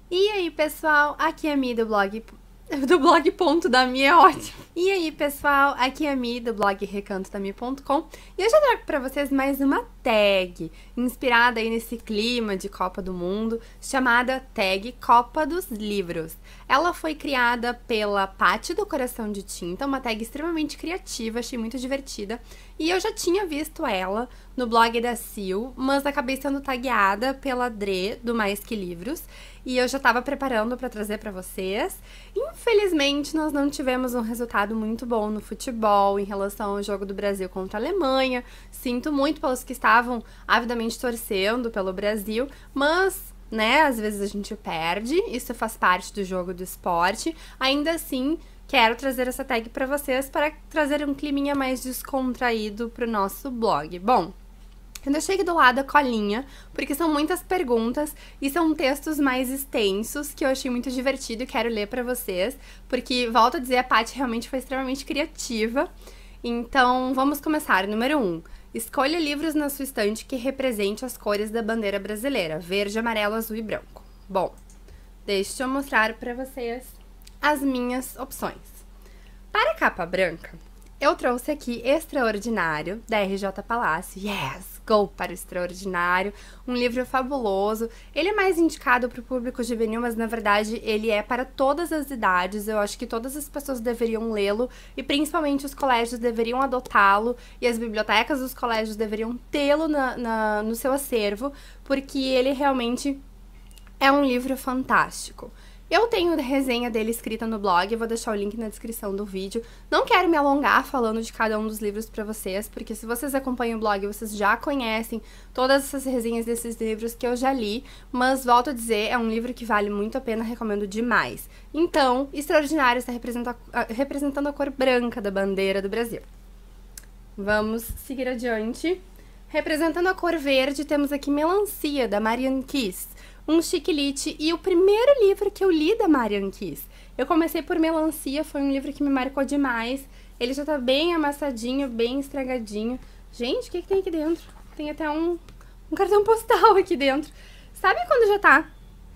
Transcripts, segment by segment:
E aí, pessoal, aqui é a Mi do blog... Do blog ponto da Mi é ótimo. E aí, pessoal, aqui é a Mi do blog recantodami.com e eu já trago pra vocês mais uma tag inspirada aí nesse clima de Copa do Mundo, chamada tag Copa dos Livros. Ela foi criada pela Paty do Coração de Tinta, uma tag extremamente criativa, achei muito divertida. E eu já tinha visto ela no blog da Sil, mas acabei sendo tagueada pela Dre, do Mais Que Livros, e eu já estava preparando para trazer para vocês. Infelizmente, nós não tivemos um resultado muito bom no futebol em relação ao jogo do Brasil contra a Alemanha. Sinto muito pelos que estavam avidamente torcendo pelo Brasil, mas, né, às vezes a gente perde, isso faz parte do jogo do esporte. Ainda assim, quero trazer essa tag para vocês para trazer um climinha mais descontraído pro nosso blog. Bom, eu deixei aqui do lado a colinha, porque são muitas perguntas e são textos mais extensos que eu achei muito divertido e quero ler pra vocês, porque, volto a dizer, a Paty realmente foi extremamente criativa. Então, vamos começar. Número 1. Escolha livros na sua estante que represente as cores da bandeira brasileira, verde, amarelo, azul e branco. Bom, deixa eu mostrar pra vocês as minhas opções. Para a capa branca, eu trouxe aqui Extraordinário, da RJ Palácio. Yes! Go para o Extraordinário, um livro fabuloso. Ele é mais indicado para o público juvenil, mas na verdade ele é para todas as idades. Eu acho que todas as pessoas deveriam lê-lo e principalmente os colégios deveriam adotá-lo e as bibliotecas dos colégios deveriam tê-lo no seu acervo, porque ele realmente é um livro fantástico. Eu tenho resenha dele escrita no blog, vou deixar o link na descrição do vídeo. Não quero me alongar falando de cada um dos livros pra vocês, porque se vocês acompanham o blog, vocês já conhecem todas essas resenhas desses livros que eu já li, mas volto a dizer, é um livro que vale muito a pena, recomendo demais. Então, Extraordinário está representando a cor branca da bandeira do Brasil. Vamos seguir adiante. Representando a cor verde, temos aqui Melancia, da Marianne Keyes. Um chiquilite e o primeiro livro que eu li da Marianne Keyes. Eu comecei por Melancia, foi um livro que me marcou demais. Ele já tá bem amassadinho, bem estragadinho. Gente, o que tem aqui dentro? Tem até um cartão postal aqui dentro. Sabe quando já tá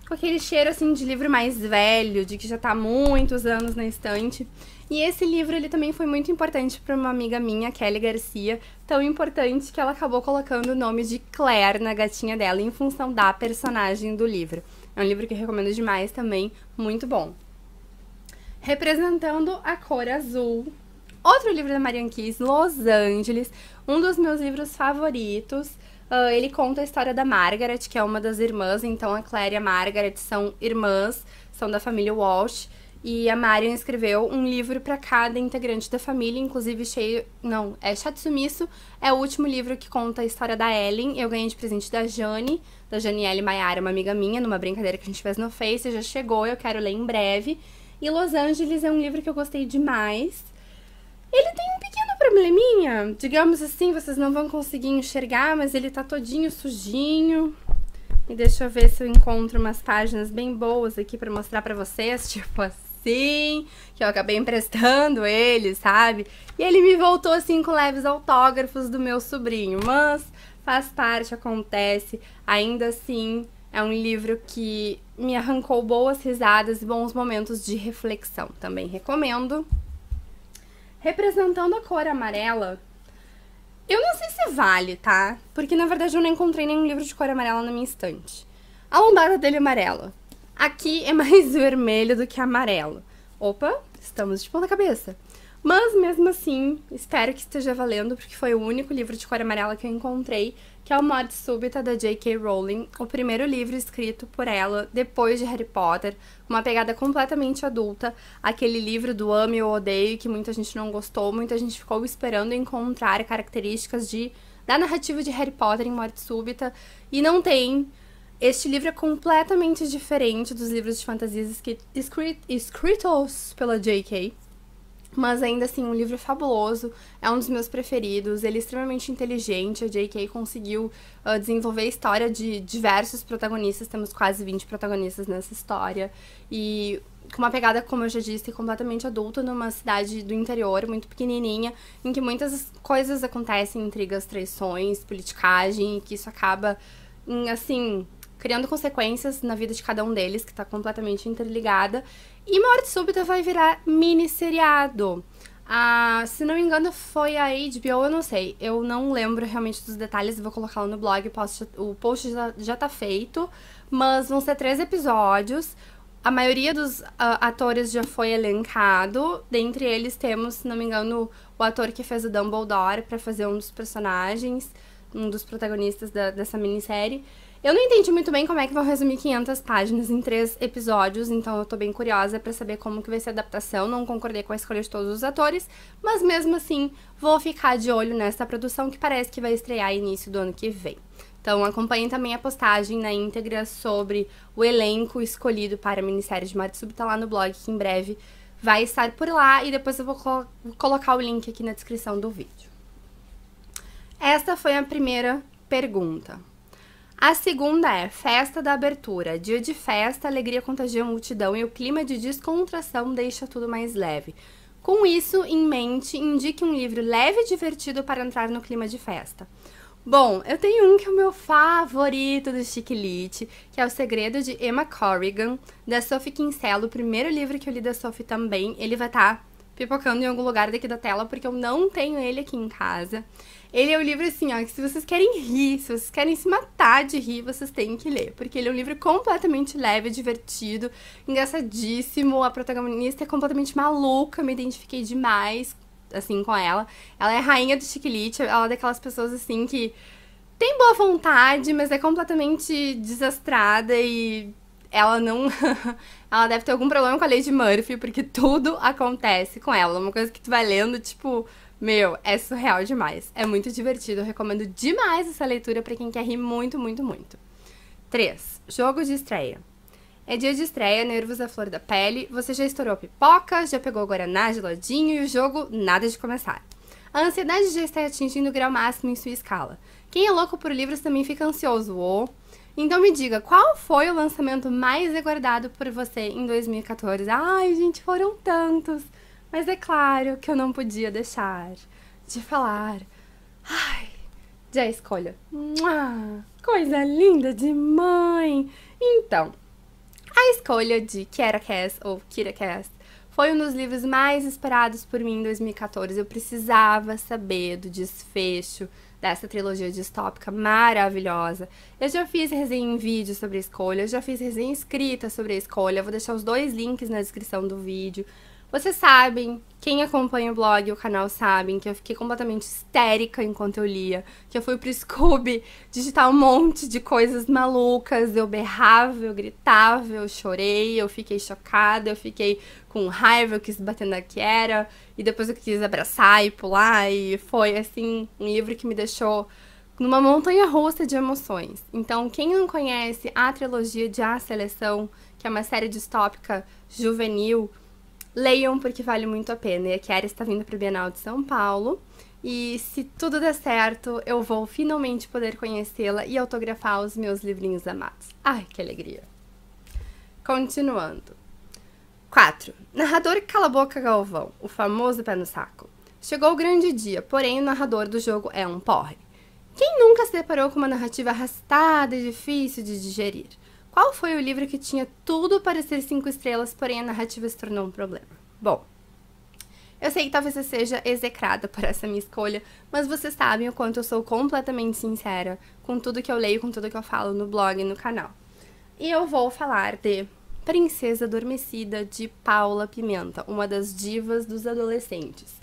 com aquele cheiro assim de livro mais velho, de que já tá há muitos anos na estante? E esse livro, ele também foi muito importante para uma amiga minha, Kelly Garcia, tão importante que ela acabou colocando o nome de Claire na gatinha dela, em função da personagem do livro. É um livro que eu recomendo demais também, muito bom. Representando a cor azul, outro livro da Marianne Keyes, Los Angeles, um dos meus livros favoritos. Ele conta a história da Margaret, que é uma das irmãs, então a Claire e a Margaret são irmãs, são da família Walsh. E a Marion escreveu um livro para cada integrante da família, inclusive Shatsumisu é o último livro que conta a história da Ellen. Eu ganhei de presente da Janiele Maiara, uma amiga minha, numa brincadeira que a gente fez no Face, já chegou, eu quero ler em breve. E Los Angeles é um livro que eu gostei demais. Ele tem um pequeno probleminha, digamos assim, vocês não vão conseguir enxergar, mas ele tá todinho sujinho. E deixa eu ver se eu encontro umas páginas bem boas aqui pra mostrar pra vocês, tipo assim, que eu acabei emprestando ele, sabe? E ele me voltou assim com leves autógrafos do meu sobrinho, mas faz parte, acontece. Ainda assim, é um livro que me arrancou boas risadas e bons momentos de reflexão. Também recomendo. Representando a cor amarela, eu não sei se vale, tá? Porque na verdade eu não encontrei nenhum livro de cor amarela na minha estante. A lombada dele é amarela. Aqui é mais vermelho do que amarelo. Opa, estamos de ponta cabeça. Mas mesmo assim, espero que esteja valendo, porque foi o único livro de cor amarela que eu encontrei, que é o Morte Súbita, da J.K. Rowling, o primeiro livro escrito por ela depois de Harry Potter, uma pegada completamente adulta, aquele livro do ame ou odeio que muita gente não gostou, muita gente ficou esperando encontrar características da narrativa de Harry Potter em Morte Súbita, e não tem. Este livro é completamente diferente dos livros de fantasias escritos pela J.K., mas ainda assim, um livro fabuloso, é um dos meus preferidos, ele é extremamente inteligente, a J.K. conseguiu desenvolver a história de diversos protagonistas, temos quase 20 protagonistas nessa história, e com uma pegada, como eu já disse, completamente adulta, numa cidade do interior, muito pequenininha, em que muitas coisas acontecem, intrigas, traições, politicagem, e que isso acaba em, assim, criando consequências na vida de cada um deles, que tá completamente interligada. E Morte Súbita vai virar mini-seriado. Se não me engano, foi a HBO, eu não sei. Eu não lembro realmente dos detalhes, vou colocar lá no blog, o post já tá feito. Mas vão ser 3 episódios. A maioria dos atores já foi elencado. Dentre eles temos, se não me engano, o ator que fez o Dumbledore pra fazer um dos personagens, um dos protagonistas dessa minissérie. Eu não entendi muito bem como é que vão resumir 500 páginas em 3 episódios, então eu tô bem curiosa pra saber como que vai ser a adaptação. Não concordei com a escolha de todos os atores, mas mesmo assim vou ficar de olho nessa produção que parece que vai estrear início do ano que vem. Então acompanhem também a postagem na íntegra sobre o elenco escolhido para a minissérie de Morte Súbita lá no blog, que em breve vai estar por lá, e depois eu vou colocar o link aqui na descrição do vídeo. Esta foi a primeira pergunta. A segunda é: festa da abertura. Dia de festa, alegria contagia a multidão e o clima de descontração deixa tudo mais leve. Com isso em mente, indique um livro leve e divertido para entrar no clima de festa. Bom, eu tenho um que é o meu favorito do Chiquilite, que é O Segredo de Emma Corrigan, da Sophie Kinsella, o primeiro livro que eu li da Sophie também. Ele vai estar pipocando em algum lugar daqui da tela, porque eu não tenho ele aqui em casa. Ele é um livro assim, ó, que se vocês querem rir, se vocês querem se matar de rir, vocês têm que ler. Porque ele é um livro completamente leve, divertido, engraçadíssimo. A protagonista é completamente maluca, me identifiquei demais, assim, com ela. Ela é a rainha do Chiquilite, ela é daquelas pessoas, assim, que tem boa vontade, mas é completamente desastrada e ela não... ela deve ter algum problema com a Lady Murphy, porque tudo acontece com ela. Uma coisa que tu vai lendo, tipo... Meu, é surreal demais. É muito divertido, eu recomendo demais essa leitura pra quem quer rir muito, muito, muito. 3. Jogo de estreia. É dia de estreia, nervos à flor da pele, você já estourou a pipoca, já pegou o guaraná geladinho e o jogo nada de começar. A ansiedade já está atingindo o grau máximo em sua escala. Quem é louco por livros também fica ansioso, Então me diga, qual foi o lançamento mais aguardado por você em 2014? Ai, gente, foram tantos! Mas é claro que eu não podia deixar de falar. Ai, de A Escolha. Coisa linda de mãe! Então, A Escolha de Kiera Cass, ou Kira Cass, foi um dos livros mais esperados por mim em 2014. Eu precisava saber do desfecho dessa trilogia distópica maravilhosa. Eu já fiz resenha em vídeo sobre a escolha, eu já fiz resenha escrita sobre a escolha. Eu vou deixar os 2 links na descrição do vídeo. Vocês sabem, quem acompanha o blog e o canal sabem que eu fiquei completamente histérica enquanto eu lia, que eu fui pro Scooby digitar um monte de coisas malucas, eu berrava, eu gritava, eu chorei, eu fiquei chocada, eu fiquei com raiva, eu quis bater na Kiera, e depois eu quis abraçar e pular, e foi, assim, um livro que me deixou numa montanha-russa de emoções. Então, quem não conhece a trilogia de A Seleção, que é uma série distópica juvenil, leiam, porque vale muito a pena. E a Kiera está vindo para a Bienal de São Paulo. E se tudo der certo, eu vou finalmente poder conhecê-la e autografar os meus livrinhos amados. Ai, que alegria! Continuando. 4. Narrador Cala a Boca Galvão, o famoso pé no saco. Chegou o grande dia, porém o narrador do jogo é um porre. Quem nunca se deparou com uma narrativa arrastada e difícil de digerir? Qual foi o livro que tinha tudo para ser 5 estrelas, porém a narrativa se tornou um problema? Bom, eu sei que talvez eu seja execrada por essa minha escolha, mas vocês sabem o quanto eu sou completamente sincera com tudo que eu leio, com tudo que eu falo no blog e no canal. E eu vou falar de Princesa Adormecida, de Paula Pimenta, uma das divas dos adolescentes.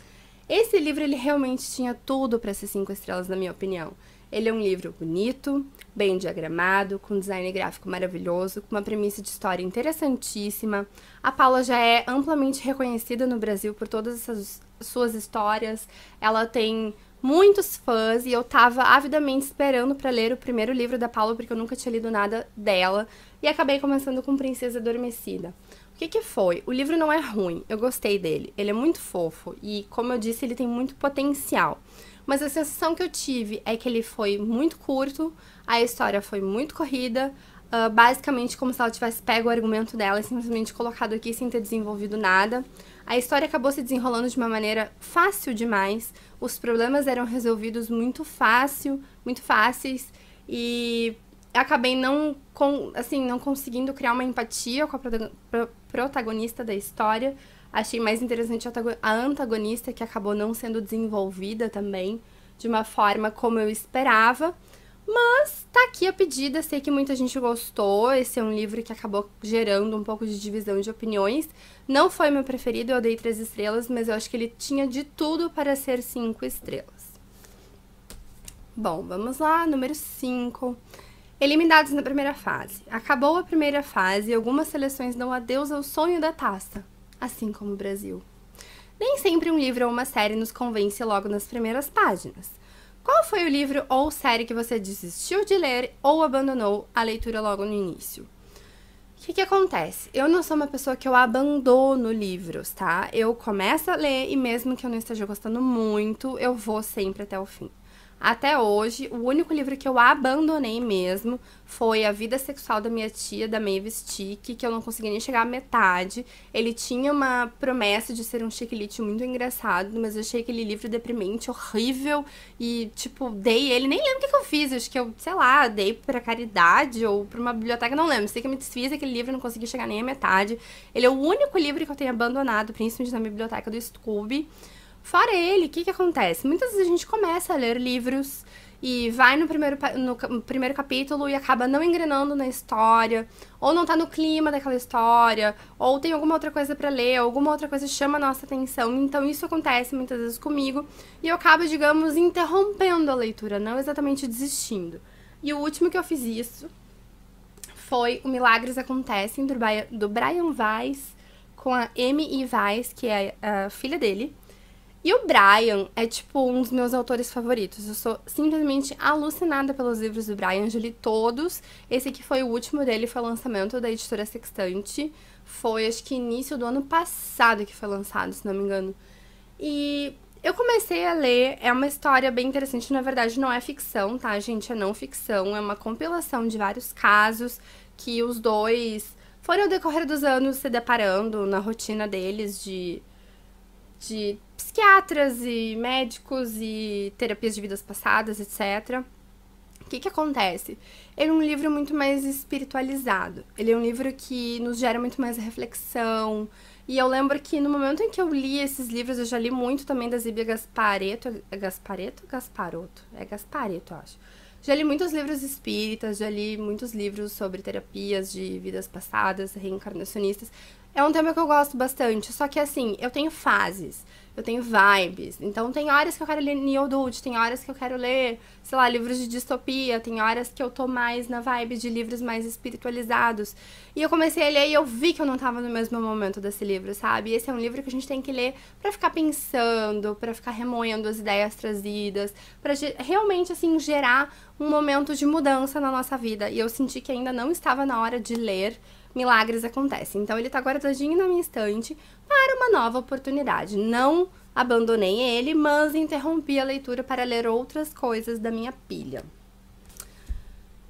Esse livro, ele realmente tinha tudo para ser 5 estrelas, na minha opinião. Ele é um livro bonito, bem diagramado, com design gráfico maravilhoso, com uma premissa de história interessantíssima. A Paula já é amplamente reconhecida no Brasil por todas essas suas histórias. Ela tem muitos fãs e eu tava avidamente esperando para ler o primeiro livro da Paula, porque eu nunca tinha lido nada dela. E acabei começando com Princesa Adormecida. O que foi? O livro não é ruim, eu gostei dele. Ele é muito fofo e, como eu disse, ele tem muito potencial. Mas a sensação que eu tive é que ele foi muito curto, a história foi muito corrida, basicamente como se ela tivesse pego o argumento dela e simplesmente colocado aqui sem ter desenvolvido nada. A história acabou se desenrolando de uma maneira fácil demais, os problemas eram resolvidos muito fáceis e acabei não conseguindo criar uma empatia com a protagonista da história. Achei mais interessante a antagonista, que acabou não sendo desenvolvida também de uma forma como eu esperava. Mas tá aqui a pedida, sei que muita gente gostou. Esse é um livro que acabou gerando um pouco de divisão de opiniões. Não foi meu preferido, eu dei 3 estrelas, mas eu acho que ele tinha de tudo para ser 5 estrelas. Bom, vamos lá, número 5. Eliminados na primeira fase. Acabou a primeira fase e algumas seleções dão adeus ao sonho da taça, assim como o Brasil. Nem sempre um livro ou uma série nos convence logo nas primeiras páginas. Qual foi o livro ou série que você desistiu de ler ou abandonou a leitura logo no início? O que acontece? Eu não sou uma pessoa que eu abandono livros, tá? Eu começo a ler e mesmo que eu não esteja gostando muito, eu vou sempre até o fim. Até hoje, o único livro que eu abandonei mesmo foi A Vida Sexual da Minha Tia, da Mavis Tick, que eu não consegui nem chegar à metade. Ele tinha uma promessa de ser um chick-lit muito engraçado, mas eu achei aquele livro deprimente, horrível, e, tipo, dei ele, nem lembro o que eu fiz, acho que eu, sei lá, dei pra caridade ou pra uma biblioteca, não lembro, sei que eu me desfiz daquele livro e não consegui chegar nem à metade. Ele é o único livro que eu tenho abandonado, principalmente na biblioteca do Scooby. Fora ele, o que acontece? Muitas vezes a gente começa a ler livros e vai no primeiro capítulo e acaba não engrenando na história, ou não tá no clima daquela história, ou tem alguma outra coisa pra ler, alguma outra coisa chama a nossa atenção. Então isso acontece muitas vezes comigo e eu acabo, digamos, interrompendo a leitura, não exatamente desistindo. E o último que eu fiz isso foi O Milagres Acontecem, do Brian Weiss, com a Amy Weiss, que é a filha dele. E o Brian é, tipo, um dos meus autores favoritos. Eu sou simplesmente alucinada pelos livros do Brian, já li todos. Esse aqui foi o último dele, foi o lançamento da editora Sextante. Foi, acho que, início do ano passado que foi lançado, se não me engano. E eu comecei a ler, é uma história bem interessante. Na verdade, não é ficção, tá, gente? É não ficção, é uma compilação de vários casos que os dois foram, ao decorrer dos anos, se deparando na rotina deles de psiquiatras e médicos e terapias de vidas passadas, etc. O que acontece? Ele é um livro muito mais espiritualizado. Ele é um livro que nos gera muito mais reflexão. E eu lembro que no momento em que eu li esses livros, eu já li muito também da Zíbia Gasparetto. É Gasparetto ou Gasparotto? É Gasparetto, eu acho. Já li muitos livros espíritas, já li muitos livros sobre terapias de vidas passadas, reencarnacionistas. É um tema que eu gosto bastante, só que assim, eu tenho fases, eu tenho vibes. Então tem horas que eu quero ler New Adult, tem horas que eu quero ler, sei lá, livros de distopia, tem horas que eu tô mais na vibe de livros mais espiritualizados. E eu comecei a ler e eu vi que eu não tava no mesmo momento desse livro, sabe? E esse é um livro que a gente tem que ler pra ficar pensando, pra ficar remoendo as ideias trazidas, pra realmente, assim, gerar um momento de mudança na nossa vida. E eu senti que ainda não estava na hora de ler Milagres Acontecem. Então ele tá guardadinho na minha estante para uma nova oportunidade. Não abandonei ele, mas interrompi a leitura para ler outras coisas da minha pilha.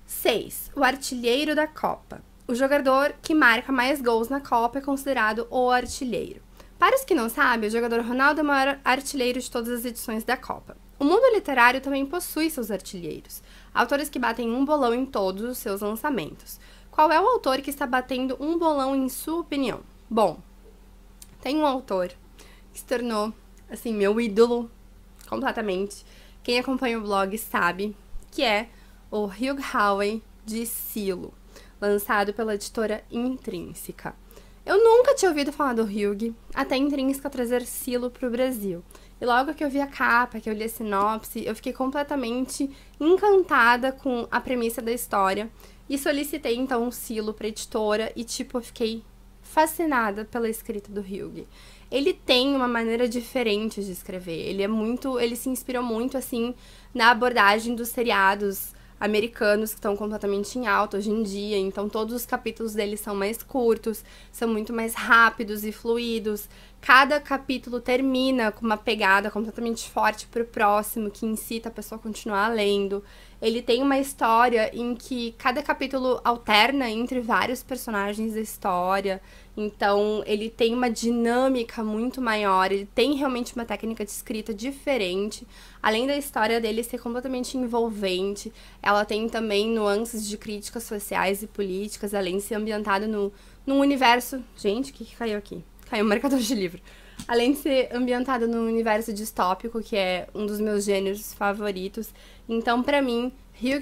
6. O Artilheiro da Copa. O jogador que marca mais gols na Copa é considerado o artilheiro. Para os que não sabem, o jogador Ronaldo é o maior artilheiro de todas as edições da Copa. O mundo literário também possui seus artilheiros, autores que batem um bolão em todos os seus lançamentos. Qual é o autor que está batendo um bolão em sua opinião? Bom, tem um autor que se tornou, assim, meu ídolo completamente. Quem acompanha o blog sabe que é o Hugh Howey de Silo, lançado pela editora Intrínseca. Eu nunca tinha ouvido falar do Hugh, até a Intrínseca trazer Silo para o Brasil. E logo que eu vi a capa, que eu li a sinopse, eu fiquei completamente encantada com a premissa da história. E solicitei, então, um silo pra editora e, tipo, eu fiquei fascinada pela escrita do Hugh. Ele tem uma maneira diferente de escrever. Ele se inspirou muito, assim, na abordagem dos seriados americanos que estão completamente em alta hoje em dia. Então, todos os capítulos dele são mais curtos, são muito mais rápidos e fluidos. Cada capítulo termina com uma pegada completamente forte pro próximo, que incita a pessoa a continuar lendo. Ele tem uma história em que cada capítulo alterna entre vários personagens da história. Então, ele tem uma dinâmica muito maior, ele tem realmente uma técnica de escrita diferente. Além da história dele ser completamente envolvente, ela tem também nuances de críticas sociais e políticas, além de ser ambientada num universo... Gente, o que caiu aqui? Caiu um marcador de livro. Além de ser ambientada num universo distópico, que é um dos meus gêneros favoritos. Então, pra mim, Hugh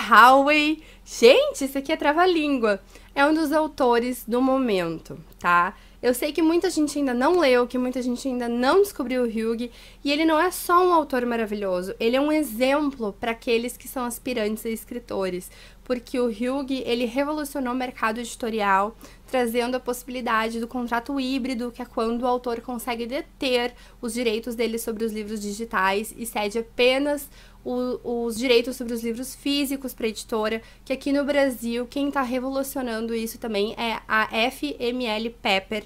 Howey, gente, isso aqui é trava-língua, é um dos autores do momento, tá? Eu sei que muita gente ainda não leu, que muita gente ainda não descobriu o Hugh, e ele não é só um autor maravilhoso, ele é um exemplo para aqueles que são aspirantes a escritores, porque o Hugh, ele revolucionou o mercado editorial, trazendo a possibilidade do contrato híbrido, que é quando o autor consegue deter os direitos dele sobre os livros digitais e cede apenas os direitos sobre os livros físicos para a editora, que aqui no Brasil, quem está revolucionando isso também é a FML Pepper,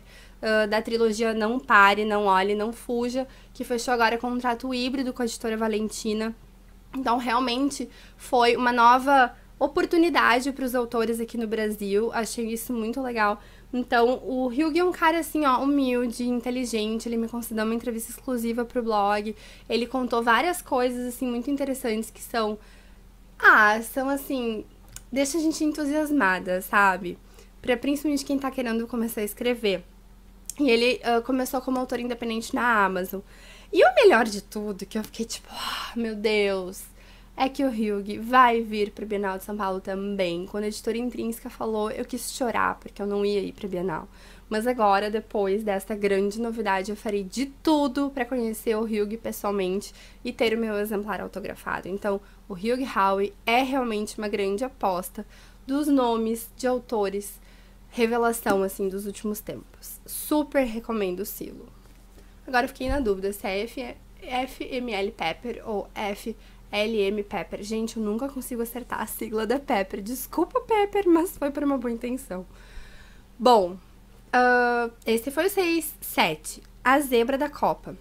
da trilogia Não Pare, Não Olhe, Não Fuja, que fechou agora contrato híbrido com a editora Valentina. Então, realmente, foi uma nova oportunidade para os autores aqui no Brasil, achei isso muito legal. Então, o Hugh é um cara, assim, ó, humilde, inteligente, ele me concedeu uma entrevista exclusiva pro blog, ele contou várias coisas, assim, muito interessantes que são, assim, deixa a gente entusiasmada, sabe? Pra principalmente quem tá querendo começar a escrever. E ele começou como autor independente na Amazon. E o melhor de tudo, que eu fiquei tipo, meu Deus, é que o Hugh vai vir pra Bienal de São Paulo também. Quando a editora Intrínseca falou, eu quis chorar, porque eu não ia ir pra Bienal. Mas agora, depois desta grande novidade, eu farei de tudo pra conhecer o Hugh pessoalmente e ter o meu exemplar autografado. Então, o Hugh Howey é realmente uma grande aposta dos nomes de autores revelação, assim, dos últimos tempos. Super recomendo o Silo. Agora eu fiquei na dúvida se é FML Pepper ou LM Pepper. Gente, eu nunca consigo acertar a sigla da Pepper. Desculpa, Pepper, mas foi por uma boa intenção. Bom, esse foi o 7. A zebra da Copa.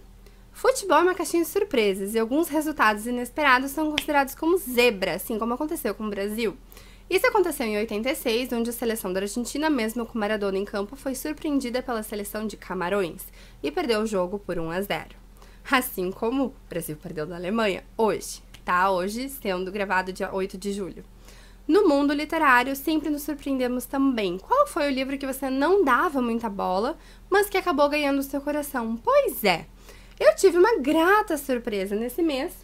Futebol é uma caixinha de surpresas e alguns resultados inesperados são considerados como zebra, assim como aconteceu com o Brasil. Isso aconteceu em 86, onde a seleção da Argentina, mesmo com Maradona em campo, foi surpreendida pela seleção de Camarões e perdeu o jogo por 1-0. Assim como o Brasil perdeu da Alemanha hoje. Tá, hoje sendo gravado dia 8 de julho. No mundo literário, sempre nos surpreendemos também. Qual foi o livro que você não dava muita bola, mas que acabou ganhando o seu coração? Pois é, eu tive uma grata surpresa nesse mês,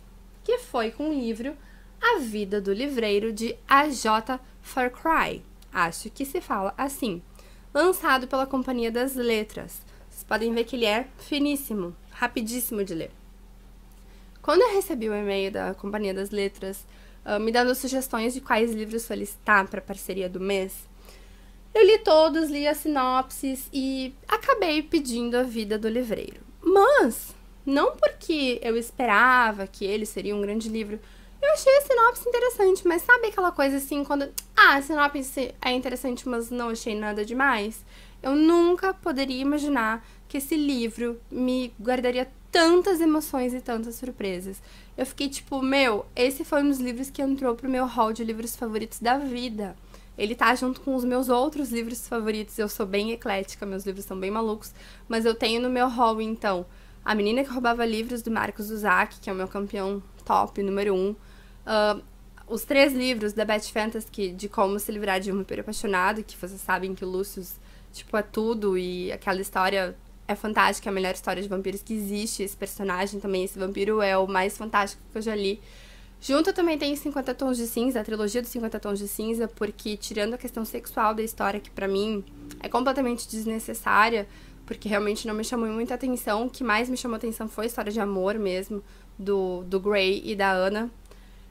que foi com o livro A Vida do Livreiro, de A.J. Farcray. Acho que se fala assim. Lançado pela Companhia das Letras. Vocês podem ver que ele é finíssimo, rapidíssimo de ler. Quando eu recebi o e-mail da Companhia das Letras, me dando sugestões de quais livros solicitar para a parceria do mês, eu li todos, li as sinopses e acabei pedindo A Vida do Livreiro. Mas, não porque eu esperava que ele seria um grande livro, eu achei a sinopse interessante, mas sabe aquela coisa assim, quando... a sinopse é interessante, mas não achei nada demais? Eu nunca poderia imaginar que esse livro me guardaria tantas emoções e tantas surpresas. Eu fiquei tipo, esse foi um dos livros que entrou pro meu hall de livros favoritos da vida. Ele tá junto com os meus outros livros favoritos. Eu sou bem eclética, meus livros são bem malucos, mas eu tenho no meu hall, então, A Menina que Roubava Livros, do Marcos Zusak, que é o meu campeão top, número 1. Os 3 livros da Beth Fantasy, de Como Se Livrar de um Vampiro Apaixonado, que vocês sabem que o Lucius, tipo, é tudo, e aquela história é fantástica, é a melhor história de vampiros que existe. Esse personagem também, esse vampiro, é o mais fantástico que eu já li. Junto também tem 50 Tons de Cinza, a trilogia dos 50 Tons de Cinza, porque tirando a questão sexual da história, que pra mim é completamente desnecessária, porque realmente não me chamou muita atenção, o que mais me chamou atenção foi a história de amor mesmo, do Gray e da Anna.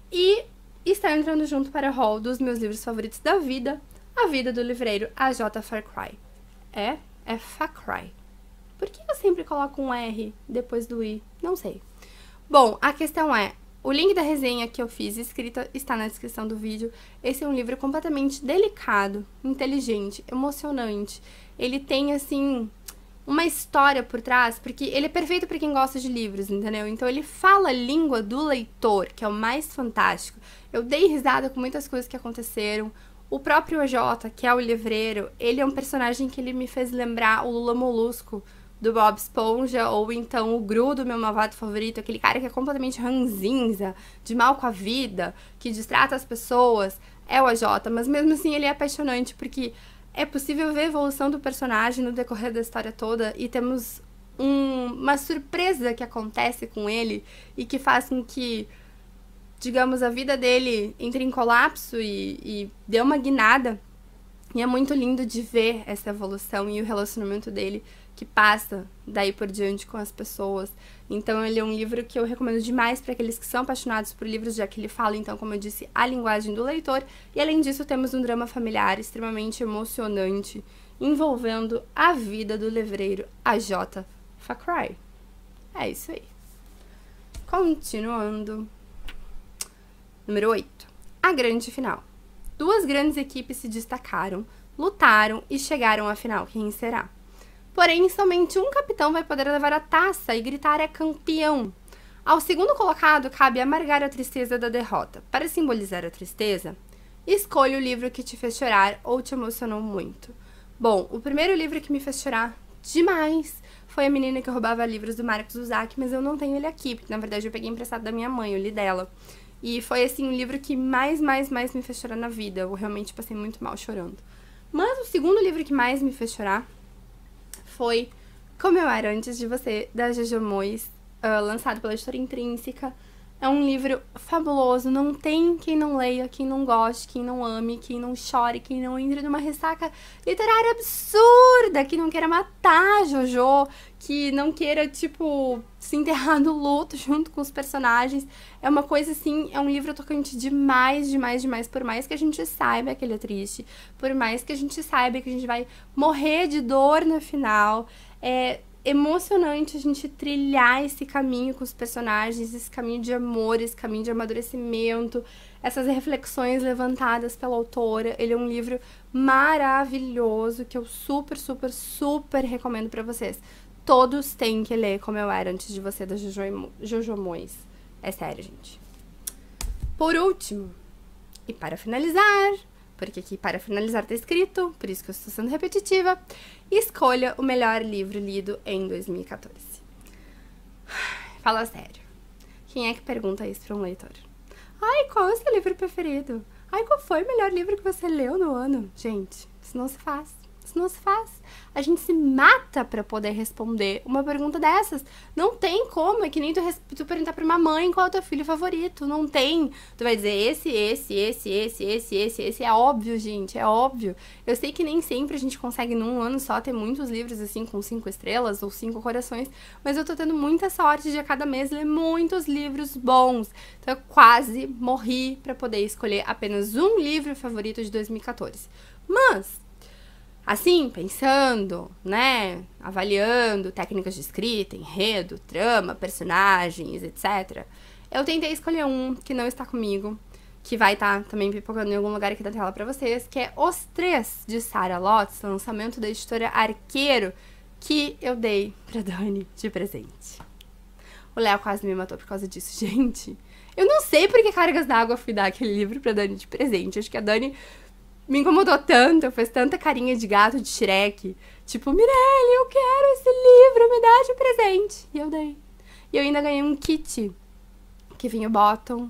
E está entrando junto para o hall dos meus livros favoritos da vida, A Vida do Livreiro, A.J. Farcray. É Farcray. Por que eu sempre coloco um R depois do I? Não sei. Bom, a questão é, o link da resenha que eu fiz escrita está na descrição do vídeo. Esse é um livro completamente delicado, inteligente, emocionante. Ele tem, assim, uma história por trás, porque ele é perfeito para quem gosta de livros, entendeu? Então ele fala a língua do leitor, que é o mais fantástico. Eu dei risada com muitas coisas que aconteceram. O próprio AJ, que é o livreiro, ele é um personagem que ele me fez lembrar o Lula Molusco do Bob Esponja, ou então o Gru do meu malvado favorito, aquele cara que é completamente ranzinza, de mal com a vida, que distrata as pessoas, é o AJ, mas mesmo assim ele é apaixonante, porque é possível ver a evolução do personagem no decorrer da história toda, e temos uma surpresa que acontece com ele, e que faz com que, digamos, a vida dele entre em colapso e dê uma guinada. E é muito lindo de ver essa evolução e o relacionamento dele que passa daí por diante com as pessoas. Então ele é um livro que eu recomendo demais para aqueles que são apaixonados por livros, já que ele fala, então, como eu disse, a linguagem do leitor. E além disso, temos um drama familiar extremamente emocionante, envolvendo a vida do livreiro AJ Thackeray. É isso aí. Continuando. Número 8. A grande final. Duas grandes equipes se destacaram, lutaram e chegaram à final. Quem será? Porém, somente um capitão vai poder levar a taça e gritar é campeão. Ao segundo colocado, cabe amargar a tristeza da derrota. Para simbolizar a tristeza, escolha o livro que te fez chorar ou te emocionou muito. Bom, o primeiro livro que me fez chorar demais foi A Menina que Roubava Livros, do Marcos Zusak, mas eu não tenho ele aqui, porque na verdade eu peguei emprestado da minha mãe, eu li dela. E foi, assim, o livro que mais me fez chorar na vida. Eu realmente passei muito mal chorando. Mas o segundo livro que mais me fez chorar foi Como Eu Era Antes de Você, da Jojo Moyes, lançado pela editora Intrínseca. É um livro fabuloso, não tem quem não leia, quem não goste, quem não ame, quem não chore, quem não entre numa ressaca literária absurda, que não queira matar a Jojo, que não queira, tipo, se enterrar no luto junto com os personagens. É uma coisa assim, é um livro tocante demais, por mais que a gente saiba que ele é triste, por mais que a gente saiba que a gente vai morrer de dor no final, é emocionante a gente trilhar esse caminho com os personagens, esse caminho de amor, esse caminho de amadurecimento, essas reflexões levantadas pela autora. Ele é um livro maravilhoso que eu super recomendo pra vocês. Todos têm que ler Como Eu Era Antes de Você, da Jojo Moyes. É sério, gente. Por último, e para finalizar, porque aqui para finalizar tá escrito, por isso que eu estou sendo repetitiva, escolha o melhor livro lido em 2014. Fala sério. Quem é que pergunta isso para um leitor? Ai, qual é o seu livro preferido? Ai, qual foi o melhor livro que você leu no ano? Gente, isso não se faz. Isso não se faz. A gente se mata pra poder responder uma pergunta dessas. Não tem como. É que nem tu perguntar pra uma mãe qual é o teu filho favorito. Não tem. Tu vai dizer esse. É óbvio, gente. É óbvio. Eu sei que nem sempre a gente consegue num ano só ter muitos livros assim com 5 estrelas ou 5 corações. Mas eu tô tendo muita sorte de a cada mês ler muitos livros bons. Então eu quase morri pra poder escolher apenas um livro favorito de 2014. Mas assim, pensando, né, avaliando técnicas de escrita, enredo, trama, personagens, etc., eu tentei escolher um que não está comigo, que vai estar também pipocando em algum lugar aqui da tela pra vocês, que é Os Três, de Sarah Lotz, lançamento da editora Arqueiro, que eu dei pra Dani de presente. O Léo quase me matou por causa disso, gente. Eu não sei por que cargas d'água fui dar aquele livro pra Dani de presente. Acho que a Dani me incomodou tanto, fez tanta carinha de gato de Shrek. Tipo, Mirelle, eu quero esse livro, me dá de presente. E eu dei. E eu ainda ganhei um kit, que vinha o bottom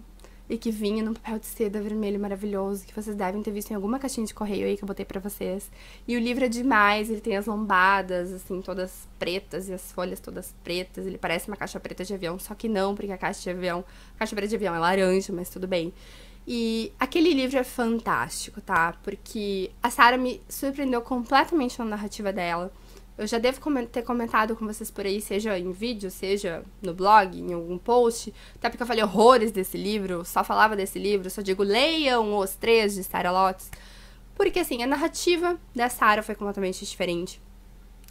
e que vinha num papel de seda vermelho maravilhoso, que vocês devem ter visto em alguma caixinha de correio aí que eu botei pra vocês. E o livro é demais, ele tem as lombadas, assim, todas pretas e as folhas todas pretas. Ele parece uma caixa preta de avião, só que não, porque a caixa preta de avião é laranja, mas tudo bem. E aquele livro é fantástico, tá? Porque a Sarah me surpreendeu completamente na narrativa dela. Eu já devo ter comentado com vocês por aí, seja em vídeo, seja no blog, em algum post. Até porque eu falei horrores desse livro, só falava desse livro, só digo leiam Os Três, de Sarah Lotz. Porque, assim, a narrativa da Sarah foi completamente diferente.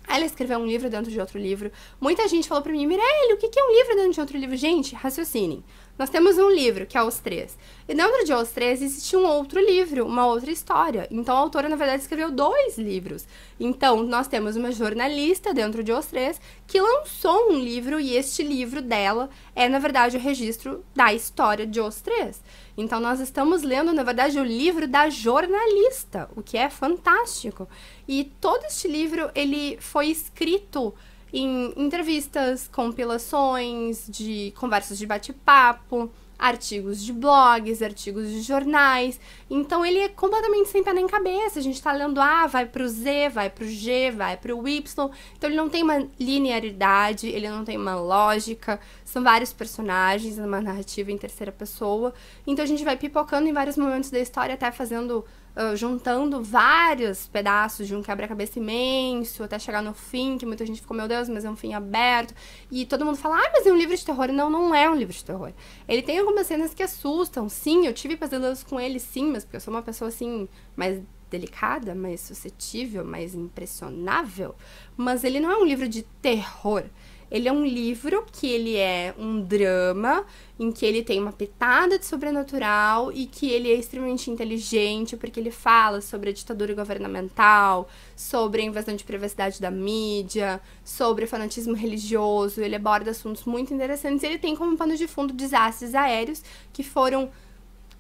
Ela escreveu um livro dentro de outro livro. Muita gente falou pra mim, Mirelle, o que é um livro dentro de outro livro? Gente, raciocinem. nós temos um livro, que é Os Três. E dentro de Os Três existe um outro livro, uma outra história. Então a autora, na verdade, escreveu 2 livros. Então nós temos uma jornalista dentro de Os Três que lançou um livro e este livro dela é, na verdade, o registro da história de Os Três. Então nós estamos lendo, na verdade, o livro da jornalista, o que é fantástico. E todo este livro, ele foi escrito em entrevistas, compilações de conversas de bate-papo, artigos de blogs, artigos de jornais. Então ele é completamente sem pé nem cabeça. A gente tá lendo A, vai pro Z, vai pro G, vai pro Y. Então ele não tem uma linearidade, ele não tem uma lógica. São vários personagens, uma narrativa em terceira pessoa. Então a gente vai pipocando em vários momentos da história, até fazendo juntando vários pedaços de um quebra-cabeça imenso, até chegar no fim, que muita gente ficou, meu Deus, mas é um fim aberto. E todo mundo fala, mas é um livro de terror. Não, não é um livro de terror. Ele tem algumas cenas que assustam, sim, eu tive pesadelos com ele, sim, mas porque eu sou uma pessoa, assim, mais delicada, mais suscetível, mais impressionável. Mas ele não é um livro de terror. Ele é um livro que ele é um drama, em que ele tem uma pitada de sobrenatural e que ele é extremamente inteligente, porque ele fala sobre a ditadura governamental, sobre a invasão de privacidade da mídia, sobre o fanatismo religioso. Ele aborda assuntos muito interessantes e ele tem como pano de fundo desastres aéreos que foram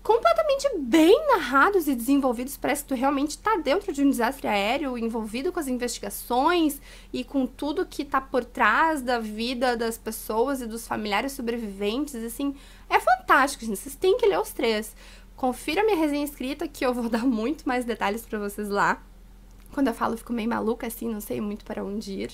completamente bem narrados e desenvolvidos. Parece que tu realmente tá dentro de um desastre aéreo, envolvido com as investigações e com tudo que tá por trás da vida das pessoas e dos familiares sobreviventes, assim, é fantástico, gente, vocês têm que ler Os Três. Confira minha resenha escrita, que eu vou dar muito mais detalhes pra vocês lá. Quando eu falo, eu fico meio maluca, assim, não sei muito para onde ir.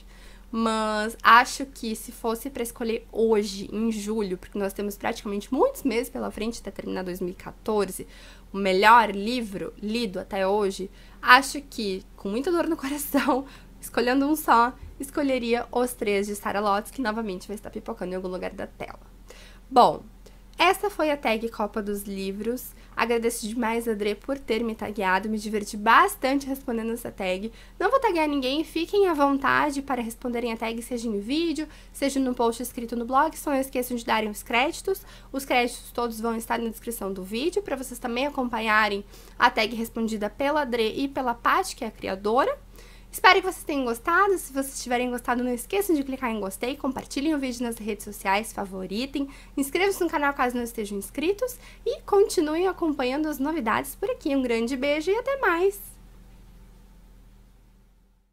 Mas acho que se fosse para escolher hoje, em julho, porque nós temos praticamente muitos meses pela frente até terminar 2014, o melhor livro lido até hoje, acho que, com muita dor no coração, escolhendo um só, escolheria Os Três de Sarah Lotz, que novamente vai estar pipocando em algum lugar da tela. Bom, essa foi a tag Copa dos Livros. Agradeço demais a Dre por ter me tagueado, me diverti bastante respondendo essa tag. Não vou taguear ninguém, fiquem à vontade para responderem a tag, seja em vídeo, seja no post escrito no blog. Só não esqueçam de darem os créditos. Os créditos todos vão estar na descrição do vídeo, para vocês também acompanharem a tag respondida pela Dre e pela Paty, que é a criadora. Espero que vocês tenham gostado. Se vocês tiverem gostado, não esqueçam de clicar em gostei, compartilhem o vídeo nas redes sociais, favoritem, inscrevam-se no canal caso não estejam inscritos e continuem acompanhando as novidades por aqui. Um grande beijo e até mais!